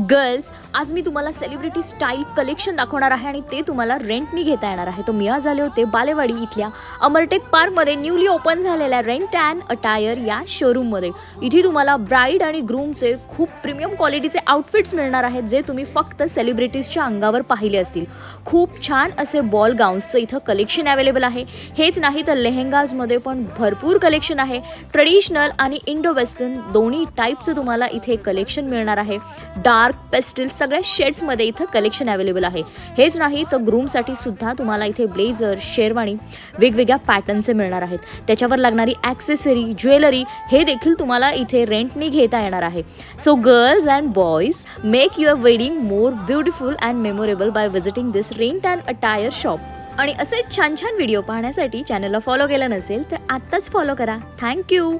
Girls, आज मी तुम्हाला celebrity style collection दाखवणार आहे आणि ते तुम्हाला रेंटनी घेता येणार आहे. तो मी आज आले होते बालेवाडी इथल्या अमरटेक पार्कमध्ये न्यूली ओपन झालेल्या रेंट अँड अटायर या शोरूममध्ये. इथे तुम्हाला ब्राईड आणि ग्रूमचे खूप प्रीमियम क्वालिटीचे आउटफिट्स मिळणार आहेत, जे तुम्ही फक्त सेलिब्रिटीजच्या अंगावर पाहिले असतील. खूप छान असे बॉल गाऊन्सचं इथं कलेक्शन अवेलेबल आहे. हेच नाही तर लेहेंगाजमध्ये पण भरपूर कलेक्शन आहे. ट्रेडिशनल आणि इंडो वेस्टर्न दोन्ही टाईपचं तुम्हाला इथे कलेक्शन मिळणार आहे. डार्क पेस्टल सगळ्या शेड्समध्ये इथं कलेक्शन अवेलेबल आहे. हेच नाही तर ग्रूमसाठी सुद्धा तुम्हाला इथे ब्लेझर, शेरवाणी वेगवेगळ्या पॅटर्नचे मिळणार आहेत. त्याच्यावर लागणारी ॲक्सेसरी, ज्वेलरी हे देखील तुम्हाला इथे रेंटनी घेता येणार आहे. So girls and boys, make your wedding more beautiful and memorable by visiting this rent and attire shop. आणि असे छान छान व्हिडिओ पाहण्यासाठी चॅनलला फॉलो केलं नसेल तर आत्ताच फॉलो करा. थँक्यू.